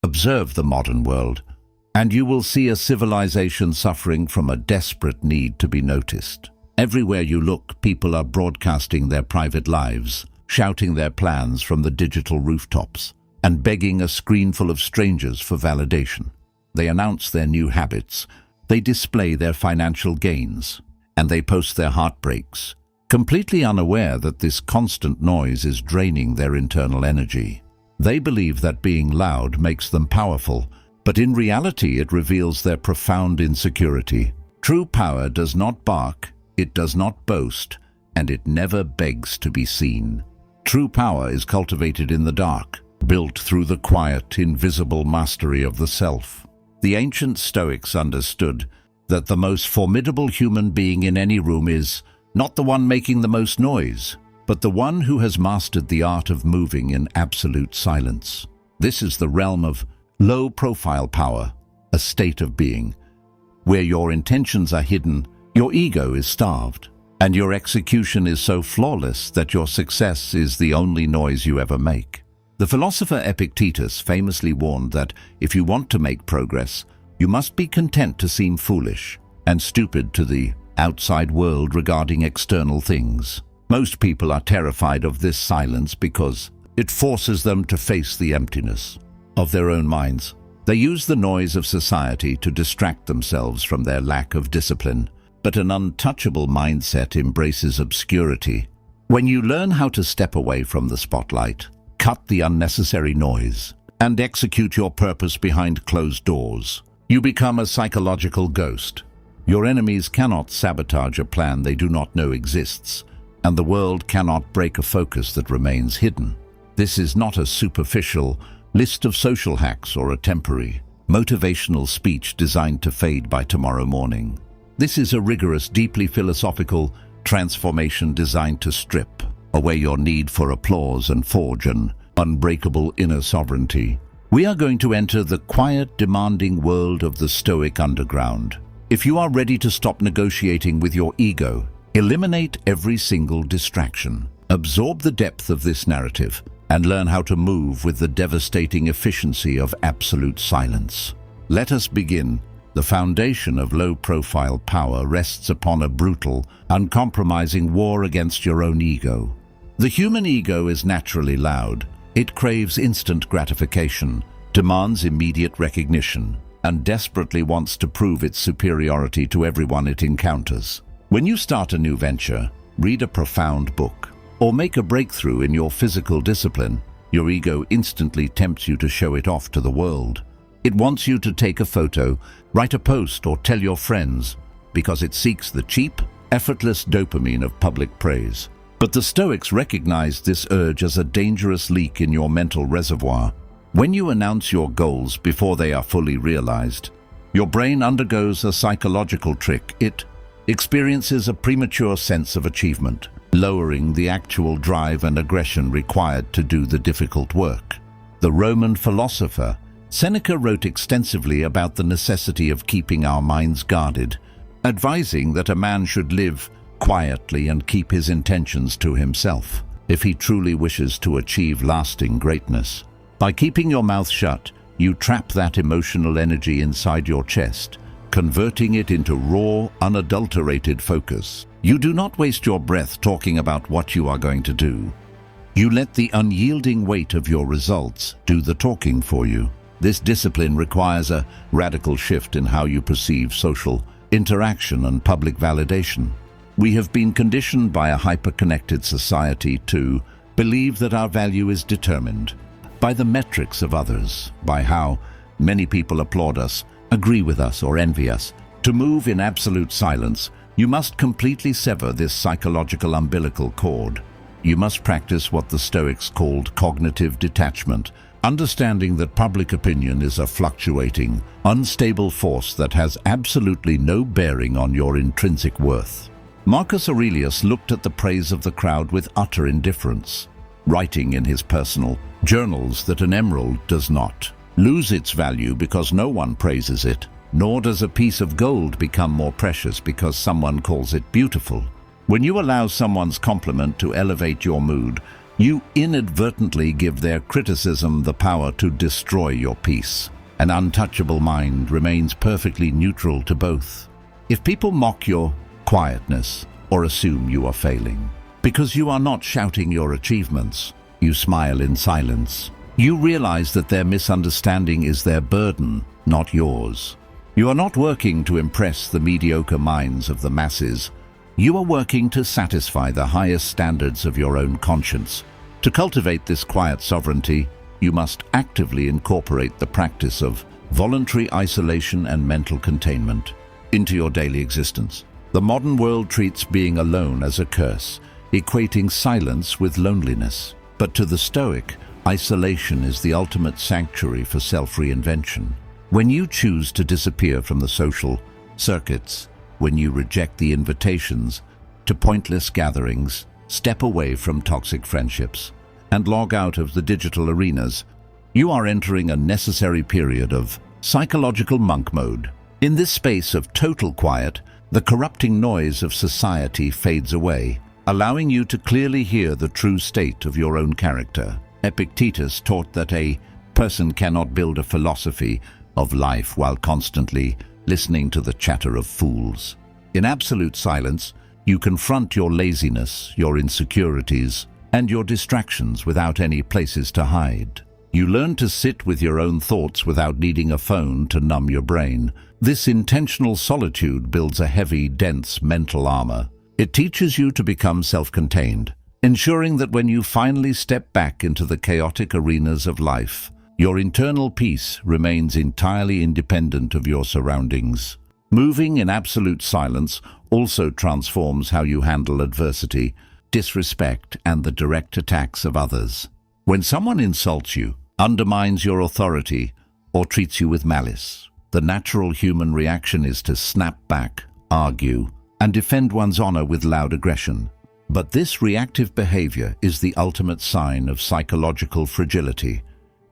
Observe the modern world, and you will see a civilization suffering from a desperate need to be noticed. Everywhere you look, people are broadcasting their private lives, shouting their plans from the digital rooftops, and begging a screenful of strangers for validation. They announce their new habits, they display their financial gains, and they post their heartbreaks, completely unaware that this constant noise is draining their internal energy. They believe that being loud makes them powerful, but in reality it reveals their profound insecurity. True power does not bark, it does not boast, and it never begs to be seen. True power is cultivated in the dark, built through the quiet, invisible mastery of the self. The ancient Stoics understood that the most formidable human being in any room is not the one making the most noise, but the one who has mastered the art of moving in absolute silence. This is the realm of low-profile power, a state of being, where your intentions are hidden, your ego is starved, and your execution is so flawless that your success is the only noise you ever make. The philosopher Epictetus famously warned that if you want to make progress, you must be content to seem foolish and stupid to the outside world regarding external things. Most people are terrified of this silence because it forces them to face the emptiness of their own minds. They use the noise of society to distract themselves from their lack of discipline, but an untouchable mindset embraces obscurity. When you learn how to step away from the spotlight, cut the unnecessary noise, and execute your purpose behind closed doors, you become a psychological ghost. Your enemies cannot sabotage a plan they do not know exists, and the world cannot break a focus that remains hidden. This is not a superficial list of social hacks or a temporary, motivational speech designed to fade by tomorrow morning. This is a rigorous, deeply philosophical transformation designed to strip away your need for applause and forge an unbreakable inner sovereignty. We are going to enter the quiet, demanding world of the Stoic underground. If you are ready to stop negotiating with your ego, eliminate every single distraction, absorb the depth of this narrative, and learn how to move with the devastating efficiency of absolute silence. Let us begin. The foundation of low-profile power rests upon a brutal, uncompromising war against your own ego. The human ego is naturally loud. It craves instant gratification, demands immediate recognition, and desperately wants to prove its superiority to everyone it encounters. When you start a new venture, read a profound book, or make a breakthrough in your physical discipline, your ego instantly tempts you to show it off to the world. It wants you to take a photo, write a post, or tell your friends, because it seeks the cheap, effortless dopamine of public praise. But the Stoics recognized this urge as a dangerous leak in your mental reservoir. When you announce your goals before they are fully realized, your brain undergoes a psychological trick. It experiences a premature sense of achievement, lowering the actual drive and aggression required to do the difficult work. The Roman philosopher Seneca wrote extensively about the necessity of keeping our minds guarded, advising that a man should live quietly and keep his intentions to himself if he truly wishes to achieve lasting greatness. By keeping your mouth shut, you trap that emotional energy inside your chest, converting it into raw, unadulterated focus. You do not waste your breath talking about what you are going to do. You let the unyielding weight of your results do the talking for you. This discipline requires a radical shift in how you perceive social interaction and public validation. We have been conditioned by a hyper-connected society to believe that our value is determined by the metrics of others, by how many people applaud us, agree with us, or envy us. To move in absolute silence, you must completely sever this psychological umbilical cord. You must practice what the Stoics called cognitive detachment, understanding that public opinion is a fluctuating, unstable force that has absolutely no bearing on your intrinsic worth. Marcus Aurelius looked at the praise of the crowd with utter indifference, writing in his personal journals that an emerald does not lose its value because no one praises it, nor does a piece of gold become more precious because someone calls it beautiful. When you allow someone's compliment to elevate your mood, you inadvertently give their criticism the power to destroy your peace. An untouchable mind remains perfectly neutral to both. If people mock your quietness or assume you are failing, because you are not shouting your achievements, you smile in silence. You realize that their misunderstanding is their burden, not yours. You are not working to impress the mediocre minds of the masses. You are working to satisfy the highest standards of your own conscience. To cultivate this quiet sovereignty, you must actively incorporate the practice of voluntary isolation and mental containment into your daily existence. The modern world treats being alone as a curse, equating silence with loneliness. But to the Stoic, isolation is the ultimate sanctuary for self-reinvention. When you choose to disappear from the social circuits, when you reject the invitations to pointless gatherings, step away from toxic friendships, and log out of the digital arenas, you are entering a necessary period of psychological monk mode. In this space of total quiet, the corrupting noise of society fades away, allowing you to clearly hear the true state of your own character. Epictetus taught that a person cannot build a philosophy of life while constantly listening to the chatter of fools. In absolute silence, you confront your laziness, your insecurities, and your distractions without any places to hide. You learn to sit with your own thoughts without needing a phone to numb your brain. This intentional solitude builds a heavy, dense mental armor. It teaches you to become self-contained, ensuring that when you finally step back into the chaotic arenas of life, your internal peace remains entirely independent of your surroundings. Moving in absolute silence also transforms how you handle adversity, disrespect, and the direct attacks of others. When someone insults you, undermines your authority, or treats you with malice, the natural human reaction is to snap back, argue, and defend one's honor with loud aggression. But this reactive behavior is the ultimate sign of psychological fragility.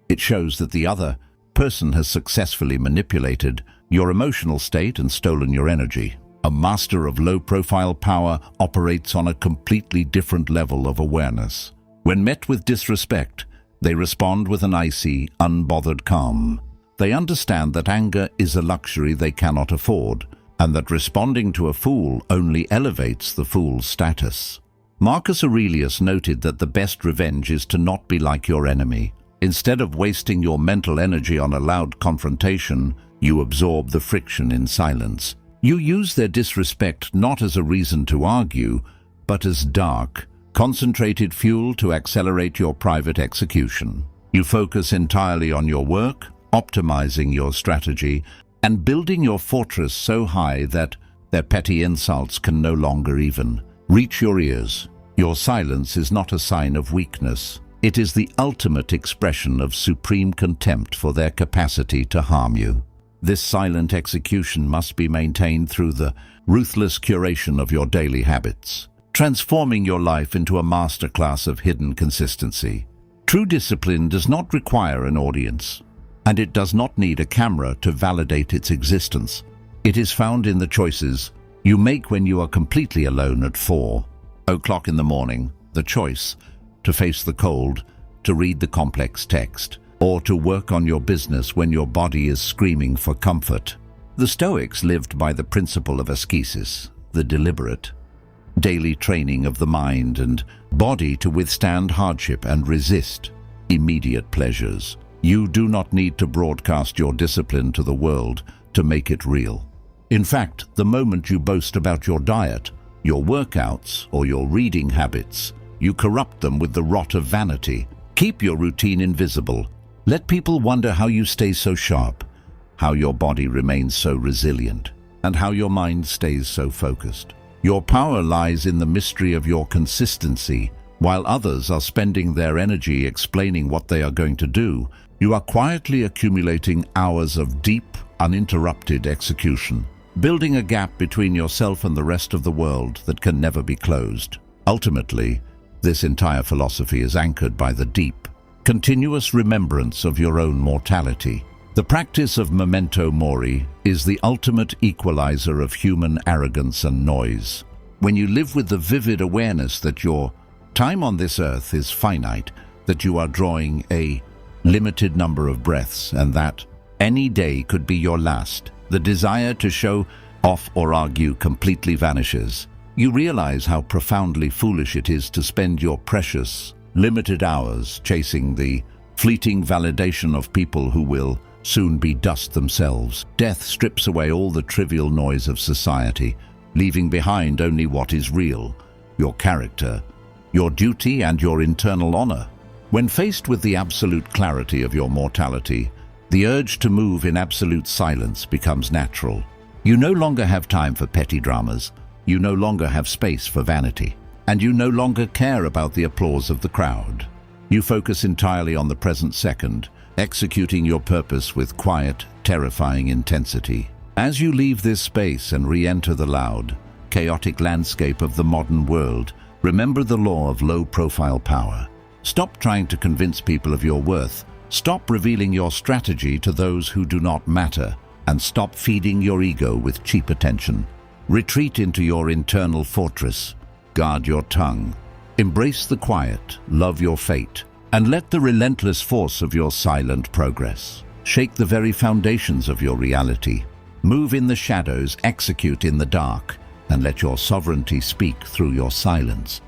It shows that the other person has successfully manipulated your emotional state and stolen your energy. A master of low-profile power operates on a completely different level of awareness. When met with disrespect, they respond with an icy, unbothered calm. They understand that anger is a luxury they cannot afford, and that responding to a fool only elevates the fool's status. Marcus Aurelius noted that the best revenge is to not be like your enemy. Instead of wasting your mental energy on a loud confrontation, you absorb the friction in silence. You use their disrespect not as a reason to argue, but as dark, concentrated fuel to accelerate your private execution. You focus entirely on your work, optimizing your strategy, and building your fortress so high that their petty insults can no longer even reach your ears. Your silence is not a sign of weakness. It is the ultimate expression of supreme contempt for their capacity to harm you. This silent execution must be maintained through the ruthless curation of your daily habits, transforming your life into a masterclass of hidden consistency. True discipline does not require an audience, and it does not need a camera to validate its existence. It is found in the choices you make when you are completely alone at 4:00 in the morning, the choice to face the cold, to read the complex text, or to work on your business when your body is screaming for comfort. The Stoics lived by the principle of ascesis, the deliberate, daily training of the mind and body to withstand hardship and resist immediate pleasures. You do not need to broadcast your discipline to the world to make it real. In fact, the moment you boast about your diet, your workouts, or your reading habits, you corrupt them with the rot of vanity. Keep your routine invisible. Let people wonder how you stay so sharp, how your body remains so resilient, and how your mind stays so focused. Your power lies in the mystery of your consistency. While others are spending their energy explaining what they are going to do, you are quietly accumulating hours of deep, uninterrupted execution, building a gap between yourself and the rest of the world that can never be closed. Ultimately, this entire philosophy is anchored by the deep, continuous remembrance of your own mortality. The practice of memento mori is the ultimate equalizer of human arrogance and noise. When you live with the vivid awareness that your Time on this earth is finite, that you are drawing a limited number of breaths and that any day could be your last. The desire to show off or argue completely vanishes. You realize how profoundly foolish it is to spend your precious, limited hours chasing the fleeting validation of people who will soon be dust themselves. Death strips away all the trivial noise of society, leaving behind only what is real, your character, your duty, and your internal honor. When faced with the absolute clarity of your mortality, the urge to move in absolute silence becomes natural. You no longer have time for petty dramas, you no longer have space for vanity, and you no longer care about the applause of the crowd. You focus entirely on the present second, executing your purpose with quiet, terrifying intensity. As you leave this space and re-enter the loud, chaotic landscape of the modern world, remember the law of low-profile power. Stop trying to convince people of your worth. Stop revealing your strategy to those who do not matter, and stop feeding your ego with cheap attention. Retreat into your internal fortress. Guard your tongue. Embrace the quiet, love your fate, and let the relentless force of your silent progress shake the very foundations of your reality. Move in the shadows, execute in the dark, and let your sovereignty speak through your silence.